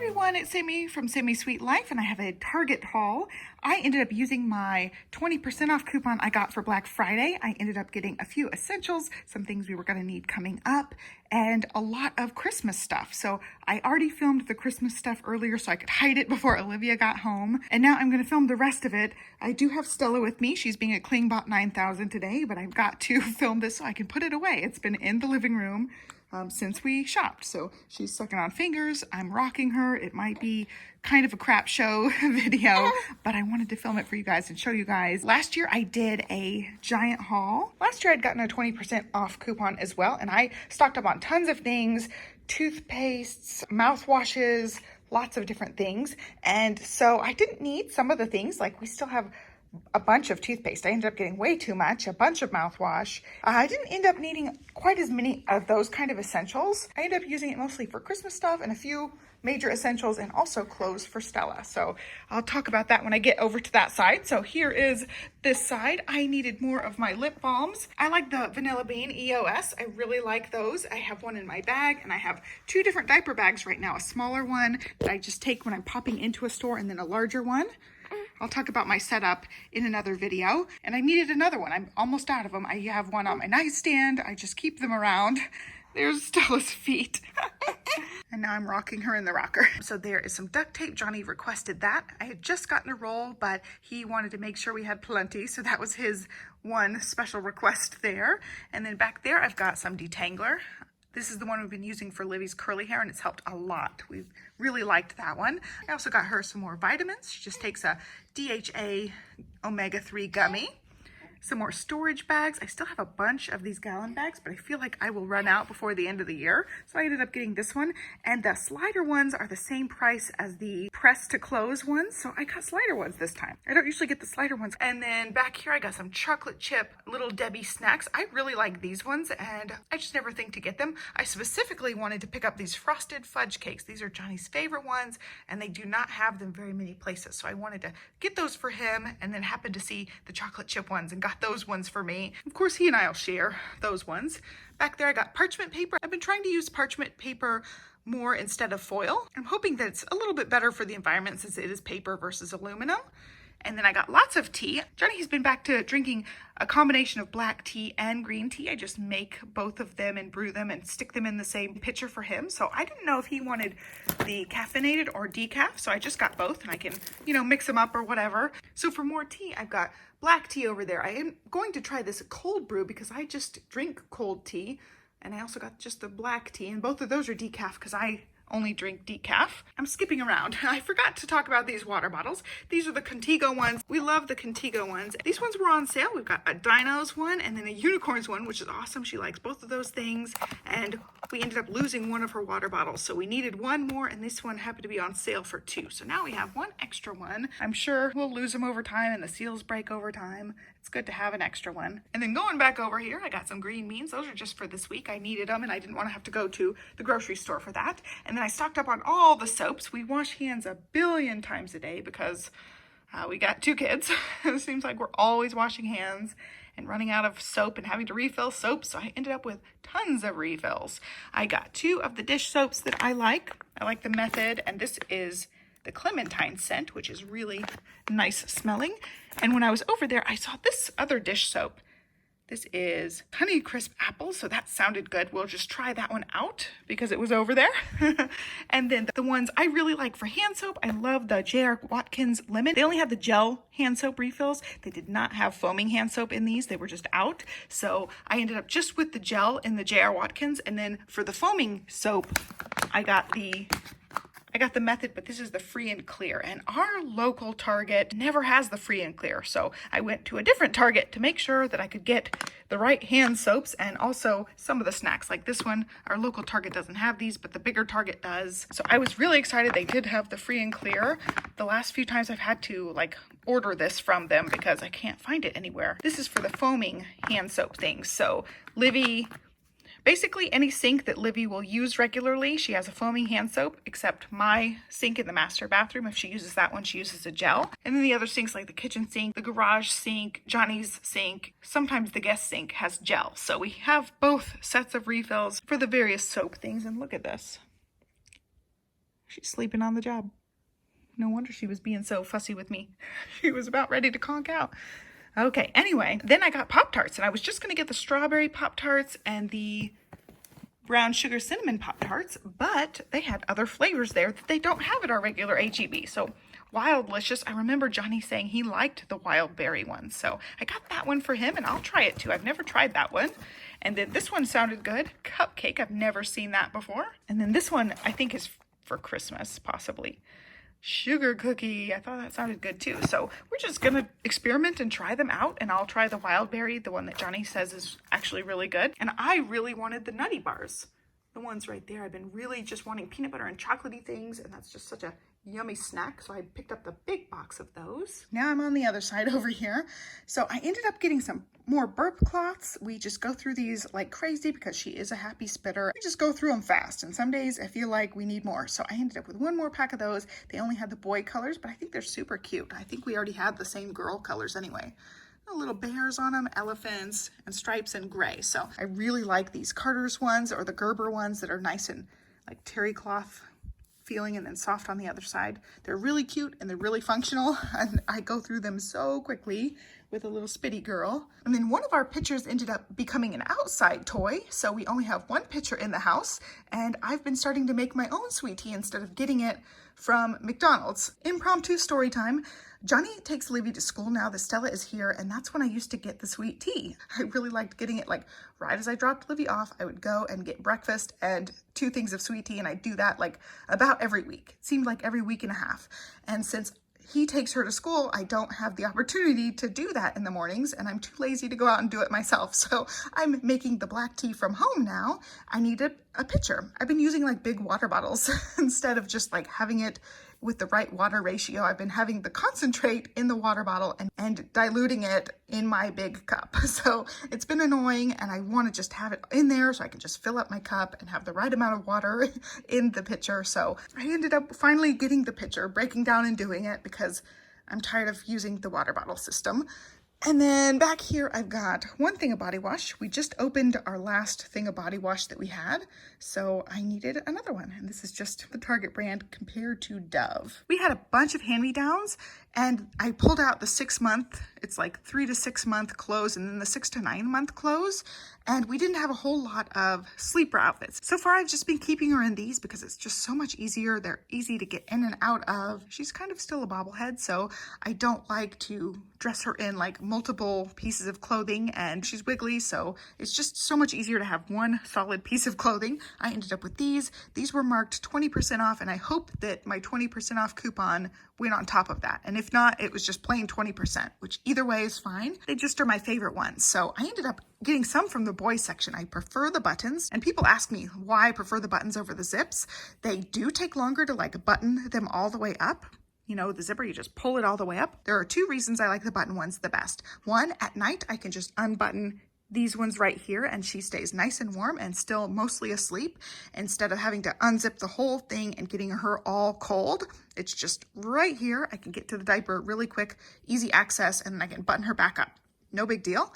everyone, it's Sami from Sami Sweet Life, and I have a Target haul. I ended up using my 20% off coupon I got for Black Friday. I ended up getting a few essentials, some things we were going to need coming up, and a lot of Christmas stuff. So I already filmed the Christmas stuff earlier so I could hide it before Olivia got home, and now I'm going to film the rest of it. I do have Stella with me. She's being a Clingbot 9000 today, but I've got to film this so I can put it away. It's been in the living room since we shopped. So she's sucking on fingers. I'm rocking her. It might be kind of a crap show video, but I wanted to film it for you guys and show you guys. Last year I did a giant haul. Last year I'd gotten a 20% off coupon as well, and I stocked up on tons of things, toothpastes, mouthwashes, lots of different things. And so I didn't need some of the things. Like, we still have a bunch of toothpaste. I ended up getting way too much, a bunch of mouthwash. I didn't end up needing quite as many of those kind of essentials. I ended up using it mostly for Christmas stuff and a few major essentials, and also clothes for Stella. So I'll talk about that when I get over to that side. So here is this side. I needed more of my lip balms. I like the Vanilla Bean EOS. I really like those. I have one in my bag, and I have two different diaper bags right now. A smaller one that I just take when I'm popping into a store, and then a larger one. I'll talk about my setup in another video. And I needed another one. I'm almost out of them. I have one on my nightstand. I just keep them around. There's Stella's feet. And now I'm rocking her in the rocker. So there is some duct tape. Johnny requested that. I had just gotten a roll, but he wanted to make sure we had plenty. So that was his one special request there. And then back there, I've got some detangler. This is the one we've been using for Livy's curly hair, and it's helped a lot. We've really liked that one. I also got her some more vitamins. She just takes a DHA omega-3 gummy. Some more storage bags. I still have a bunch of these gallon bags, but I feel like I will run out before the end of the year. So I ended up getting this one, and the slider ones are the same price as the press to close ones. So I got slider ones this time. I don't usually get the slider ones. And then back here, I got some chocolate chip Little Debbie snacks. I really like these ones, and I just never think to get them. I specifically wanted to pick up these frosted fudge cakes. These are Johnny's favorite ones, and they do not have them very many places. So I wanted to get those for him, and then happened to see the chocolate chip ones and got those ones for me. Of course, he and I'll share those ones. Back there, I got parchment paper. I've been trying to use parchment paper more instead of foil. I'm hoping that it's a little bit better for the environment since it is paper versus aluminum. And then I got lots of tea. Johnny's been back to drinking a combination of black tea and green tea. I just make both of them and brew them and stick them in the same pitcher for him. So I didn't know if he wanted the caffeinated or decaf. So I just got both, and I can, mix them up or whatever. So for more tea, I've got black tea over there. I am going to try this cold brew because I just drink cold tea. And I also got just the black tea, and both of those are decaf because I only drink decaf. I'm skipping around. I forgot to talk about these water bottles. These are the Contigo ones. We love the Contigo ones. These ones were on sale. We've got a Dinos one and then a Unicorns one, which is awesome. She likes both of those things. And we ended up losing one of her water bottles. So we needed one more, and this one happened to be on sale for 2. So now we have one extra one. I'm sure we'll lose them over time and the seals break over time. It's good to have an extra one. And then going back over here, I got some green beans. Those are just for this week. I needed them, and I didn't want to have to go to the grocery store for that. And then I stocked up on all the soaps. We wash hands a billion times a day because we got 2 kids. It seems like we're always washing hands and running out of soap and having to refill soap. So I ended up with tons of refills. I got 2 of the dish soaps that I like. I like the Method, and this is the clementine scent, which is really nice smelling. And when I was over there, I saw this other dish soap. This is Honey Crisp Apple, so that sounded good. We'll just try that one out because it was over there. And then the ones I really like for hand soap, I love the J.R. Watkins Lemon. They only had the gel hand soap refills. They did not have foaming hand soap in these. They were just out. So I ended up just with the gel in the J.R. Watkins. And then for the foaming soap, I got the Method, but this is the Free and Clear, and our local Target never has the Free and Clear. So I went to a different Target to make sure that I could get the right hand soaps and also some of the snacks. Like this one, our local Target doesn't have these, but the bigger Target does. So I was really excited they did have the Free and Clear. The last few times I've had to order this from them because I can't find it anywhere. This is for the foaming hand soap things. So Livy, basically any sink that Livy will use regularly, she has a foaming hand soap, except my sink in the master bathroom. If she uses that one, she uses a gel. And then the other sinks, like the kitchen sink, the garage sink, Johnny's sink, sometimes the guest sink has gel. So we have both sets of refills for the various soap things. And look at this. She's sleeping on the job. No wonder she was being so fussy with me. She was about ready to conk out. Okay, anyway, then I got Pop-Tarts, and I was just going to get the strawberry Pop-Tarts and the brown sugar cinnamon Pop-Tarts, but they had other flavors there that they don't have at our regular H-E-B. So Wildlicious, I remember Johnny saying he liked the wild berry one, so I got that one for him, and I'll try it too. I've never tried that one. And then this one sounded good. Cupcake, I've never seen that before. And then this one I think is for Christmas, possibly. Sugar cookie, I thought that sounded good too. So we're just gonna experiment and try them out, and I'll try the wild berry, the one that Johnny says is actually really good. And I really wanted the nutty bars, the ones right there. I've been really just wanting peanut butter and chocolatey things, and that's just such a yummy snack, so I picked up the big box of those. Now I'm on the other side over here. So I ended up getting some more burp cloths. We just go through these like crazy because she is a happy spitter. We just go through them fast, and some days I feel like we need more. So I ended up with one more pack of those. They only had the boy colors, but I think they're super cute. I think we already had the same girl colors anyway. Little bears on them, elephants, and stripes and gray. So I really like these Carter's ones or the Gerber ones that are nice and like terry cloth feeling and then soft on the other side. They're really cute and they're really functional, and I go through them so quickly with a little spitty girl. And then one of our pictures ended up becoming an outside toy, so we only have one picture in the house, and I've been starting to make my own sweet tea instead of getting it from McDonald's. Impromptu story time. Johnny takes Olivia to school now that Stella is here, and that's when I used to get the sweet tea. I really liked getting it like right as I dropped Olivia off. I would go and get breakfast and 2 things of sweet tea, and I'd do that like about every week. It seemed like every week and a half. And since he takes her to school, I don't have the opportunity to do that in the mornings, and I'm too lazy to go out and do it myself. So I'm making the black tea from home now. I need a pitcher. I've been using like big water bottles instead of just like having it with the right water ratio. I've been having the concentrate in the water bottle and diluting it in my big cup. So it's been annoying, and I want to just have it in there so I can just fill up my cup and have the right amount of water in the pitcher. So I ended up finally getting the pitcher, breaking down and doing it because I'm tired of using the water bottle system. And then back here, I've got one thing of body wash. We just opened our last thing of body wash that we had, so I needed another one. And this is just the Target brand compared to Dove. We had a bunch of hand-me-downs, and I pulled out the 6-month, it's like 3 to 6 month clothes, and then the 6 to 9 month clothes. And we didn't have a whole lot of sleeper outfits. So far, I've just been keeping her in these because it's just so much easier. They're easy to get in and out of. She's kind of still a bobblehead, so I don't like to dress her in like multiple pieces of clothing, and she's wiggly, so it's just so much easier to have one solid piece of clothing. I ended up with these. These were marked 20% off, and I hope that my 20% off coupon went on top of that. And if not, it was just plain 20%, which either way is fine. They just are my favorite ones. So I ended up getting some from the boys section. I prefer the buttons, and people ask me why I prefer the buttons over the zips. They do take longer to like button them all the way up. You know, the zipper, you just pull it all the way up. There are 2 reasons I like the button ones the best. One, at night, I can just unbutton these ones right here, and she stays nice and warm and still mostly asleep instead of having to unzip the whole thing and getting her all cold. It's just right here. I can get to the diaper really quick, easy access, and I can button her back up. No big deal.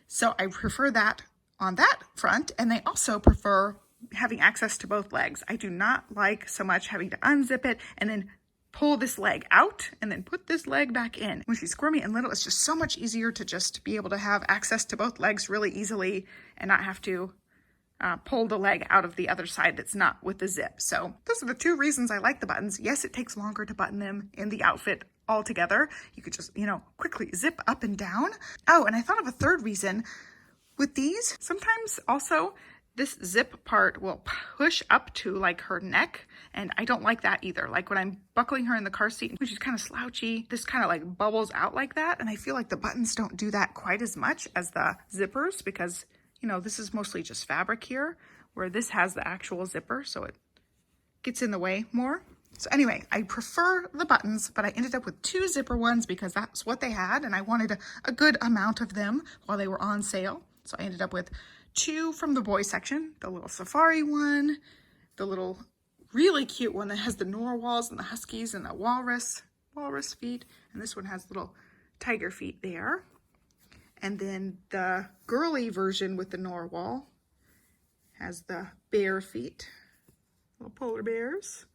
So I prefer that on that front, and I also prefer having access to both legs. I do not like so much having to unzip it and then pull this leg out and then put this leg back in. When she's squirmy and little, it's just so much easier to just be able to have access to both legs really easily and not have to pull the leg out of the other side that's not with the zip. So those are the 2 reasons I like the buttons. Yes, it takes longer to button them in the outfit all together. You could just, you know, quickly zip up and down. Oh, and I thought of a 3rd reason. With these, sometimes also this zip part will push up to like her neck, and I don't like that either. Like when I'm buckling her in the car seat, when she's kind of slouchy, this kind of like bubbles out like that, and I feel like the buttons don't do that quite as much as the zippers because, you know, this is mostly just fabric here, where this has the actual zipper, so it gets in the way more. So anyway, I prefer the buttons, but I ended up with 2 zipper ones because that's what they had, and I wanted a good amount of them while they were on sale. So I ended up with 2 from the boys section, the little safari one, the little really cute one that has the narwhals and the huskies and the walrus feet, and this one has little tiger feet there. And then the girly version with the narwhal has the bear feet, little polar bears.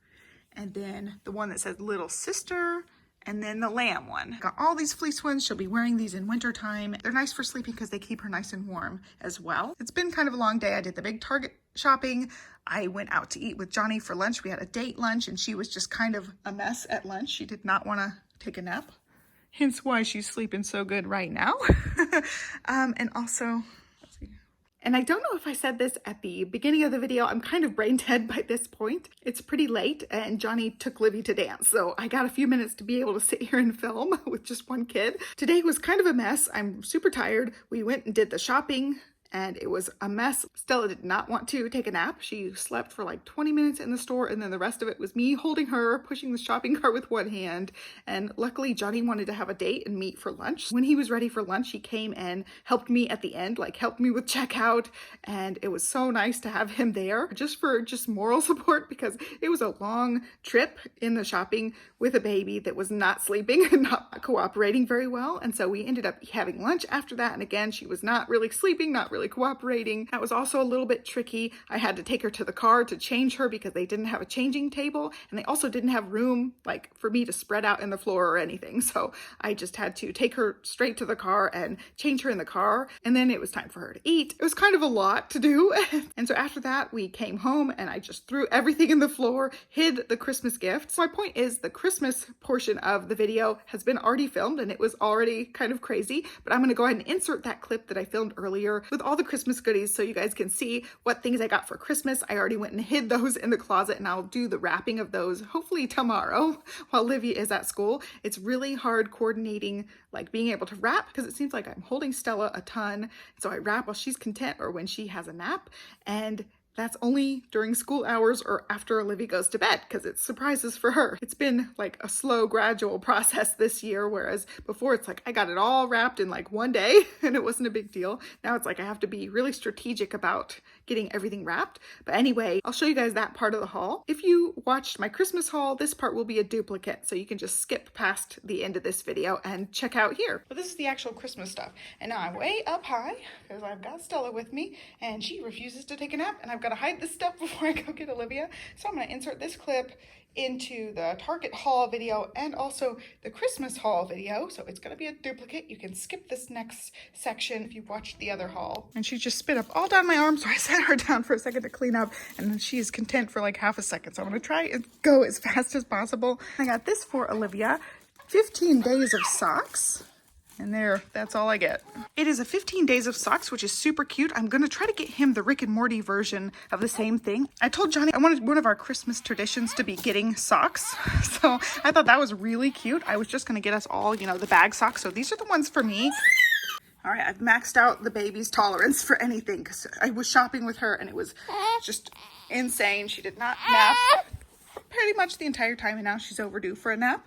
and then the one that says little sister, and then the lamb one. Got all these fleece ones. She'll be wearing these in winter time. They're nice for sleeping because they keep her nice and warm as well. It's been kind of a long day. I did the big Target shopping. I went out to eat with Johnny for lunch. We had a date lunch and she was just kind of a mess at lunch. She did not want to take a nap. Hence why she's sleeping so good right now. And also, and I don't know if I said this at the beginning of the video, I'm kind of brain dead by this point. It's pretty late and Johnny took Livy to dance, so I got a few minutes to be able to sit here and film with just one kid. Today was kind of a mess. I'm super tired. We went and did the shopping and it was a mess. Stella did not want to take a nap. She slept for like 20 minutes in the store and then the rest of it was me holding her, pushing the shopping cart with one hand. And luckily Johnny wanted to have a date and meet for lunch. When he was ready for lunch, he came and helped me at the end, like helped me with checkout. And it was so nice to have him there just for moral support because it was a long trip in the shopping with a baby that was not sleeping and not cooperating very well. And so we ended up having lunch after that. And again, she was not really sleeping, not really cooperating. That was also a little bit tricky. I had to take her to the car to change her because they didn't have a changing table and they also didn't have room like for me to spread out in the floor or anything. So I just had to take her straight to the car and change her in the car. And then it was time for her to eat. It was kind of a lot to do. And so after that, we came home and I just threw everything in the floor, hid the Christmas gifts. My point is the Christmas portion of the video has been already filmed and it was already kind of crazy, but I'm going to go ahead and insert that clip that I filmed earlier with all the Christmas goodies so you guys can see what things I got for Christmas. I already went and hid those in the closet and I'll do the wrapping of those hopefully tomorrow while Olivia is at school. It's really hard coordinating like being able to wrap because it seems like I'm holding Stella a ton. So I wrap while she's content or when she has a nap, and that's only during school hours or after Olivia goes to bed because it's surprises for her. It's been like a slow, gradual process this year, whereas before it's like I got it all wrapped in like one day and it wasn't a big deal. Now it's like I have to be really strategic about getting everything wrapped. But anyway, I'll show you guys that part of the haul. If you watched my Christmas haul, this part will be a duplicate, so you can just skip past the end of this video and check out here. But this is the actual Christmas stuff. And now I'm way up high because I've got Stella with me and she refuses to take a nap and I've got to hide this stuff before I go get Olivia. So I'm going to insert this clip into the Target haul video and also the Christmas haul video. So it's going to be a duplicate. You can skip this next section if you've watched the other haul. And she just spit up all down my arm, so I set her down for a second to clean up and then she's content for like half a second. So I'm going to try and go as fast as possible. I got this for Olivia, 15 days of socks. And there, that's all I get. It is a 15 days of socks, which is super cute. I'm going to try to get him the Rick and Morty version of the same thing. I told Johnny I wanted one of our Christmas traditions to be getting socks. So I thought that was really cute. I was just going to get us all, you know, the bag socks. So these are the ones for me. All right, I've maxed out the baby's tolerance for anything because I was shopping with her and it was just insane. She did not nap pretty much the entire time and now she's overdue for a nap.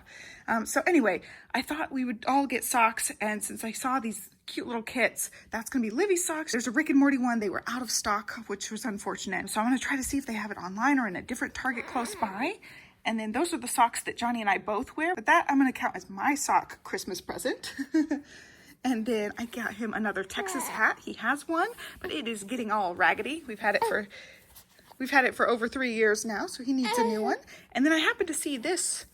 So anyway, I thought we would all get socks, and since I saw these cute little kits, that's gonna be Livy's socks. There's a Rick and Morty one. They were out of stock, which was unfortunate. So I'm gonna try to see if they have it online or in a different Target close by. And then those are the socks that Johnny and I both wear, but that I'm gonna count as my sock Christmas present. And then I got him another Texas hat. He has one, but it is getting all raggedy. We've had it for over 3 years now, so he needs a new one. And then I happened to see this.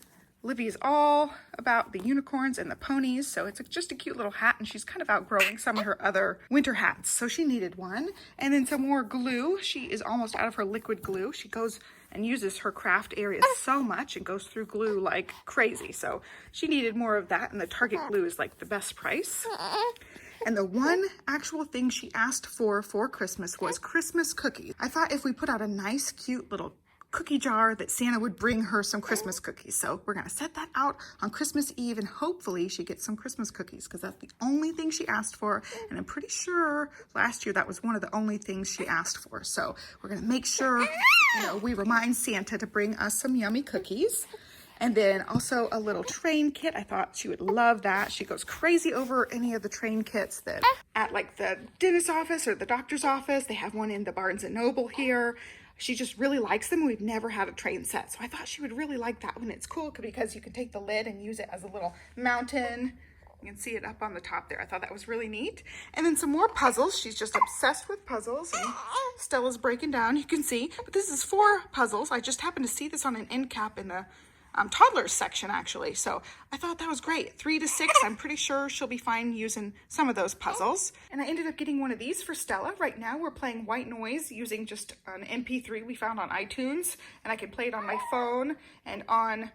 Livy's all about the unicorns and the ponies, so it's just a cute little hat, and she's kind of outgrowing some of her other winter hats, so she needed one. And then some more glue. She is almost out of her liquid glue. She goes and uses her craft area so much and goes through glue like crazy, so she needed more of that, and the Target glue is like the best price. And the one actual thing she asked for Christmas was Christmas cookies. I thought if we put out a nice, cute little cookie jar that Santa would bring her some Christmas cookies. So we're gonna set that out on Christmas Eve and hopefully she gets some Christmas cookies because that's the only thing she asked for. And I'm pretty sure last year that was one of the only things she asked for. So we're gonna make sure, you know, we remind Santa to bring us some yummy cookies. And then also a little train kit. I thought she would love that. She goes crazy over any of the train kits that at like the dentist's office or the doctor's office. They have one in the Barnes and Noble here. She just really likes them. We've never had a train set. So I thought she would really like that one. It's cool because you can take the lid and use it as a little mountain. You can see it up on the top there. I thought that was really neat. And then some more puzzles. She's just obsessed with puzzles. And Stella's breaking down, you can see. But this is 4 puzzles. I just happened to see this on an end cap in the toddlers section, actually. So I thought that was great. 3 to 6, I'm pretty sure she'll be fine using some of those puzzles. And I ended up getting one of these for Stella. Right now we're playing White Noise using just an MP3 we found on iTunes. And I can play it on my phone and on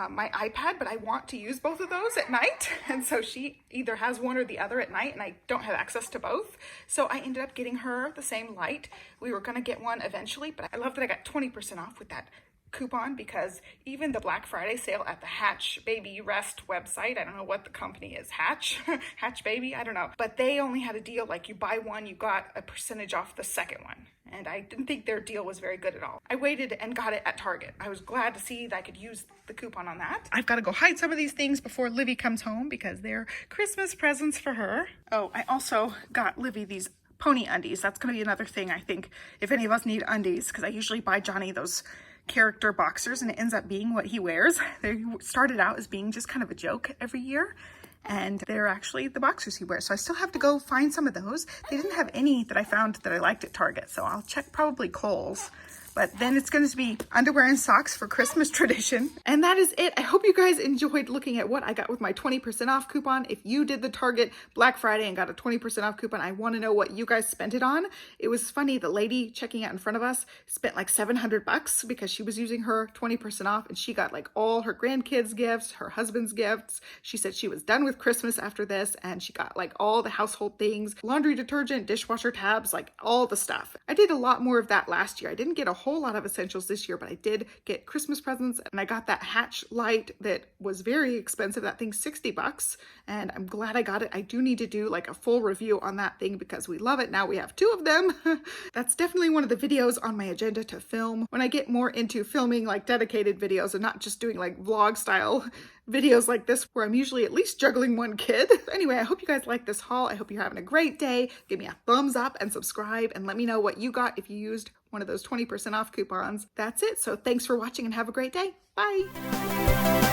my iPad, but I want to use both of those at night. And so she either has one or the other at night, and I don't have access to both. So I ended up getting her the same light. We were gonna get one eventually, but I love that I got 20% off with that coupon, because even the Black Friday sale at the Hatch Baby Rest website, I don't know what the company is, Hatch Hatch Baby, I don't know, but they only had a deal like you buy one, you got a percentage off the second one. And I didn't think their deal was very good at all. I waited and got it at Target. I was glad to see that I could use the coupon on that. I've got to go hide some of these things before Livy comes home because they're Christmas presents for her. Oh, I also got Livy these pony undies. That's going to be another thing, I think, if any of us need undies, because I usually buy Johnny those character boxers and it ends up being what he wears. They started out as being just kind of a joke every year, and they're actually the boxers he wears. So I still have to go find some of those. They didn't have any that I found that I liked at Target, so I'll check probably Kohl's. But then it's going to be underwear and socks for Christmas tradition. And that is it. I hope you guys enjoyed looking at what I got with my 20% off coupon. If you did the Target Black Friday and got a 20% off coupon, I want to know what you guys spent it on. It was funny. The lady checking out in front of us spent like $700 because she was using her 20% off, and she got like all her grandkids' gifts, her husband's gifts. She said she was done with Christmas after this, and she got like all the household things, laundry detergent, dishwasher tabs, like all the stuff. I did a lot more of that last year. I didn't get a whole lot of essentials this year, but I did get Christmas presents, and I got that Hatch light that was very expensive. That thing's $60, and I'm glad I got it. I do need to do like a full review on that thing because we love it. Now we have 2 of them. That's definitely one of the videos on my agenda to film when I get more into filming like dedicated videos and not just doing like vlog style videos like this where I'm usually at least juggling one kid. Anyway, I hope you guys like this haul. I hope you're having a great day. Give me a thumbs up and subscribe, and let me know what you got if you used one of those 20% off coupons. That's it. So thanks for watching and have a great day. Bye.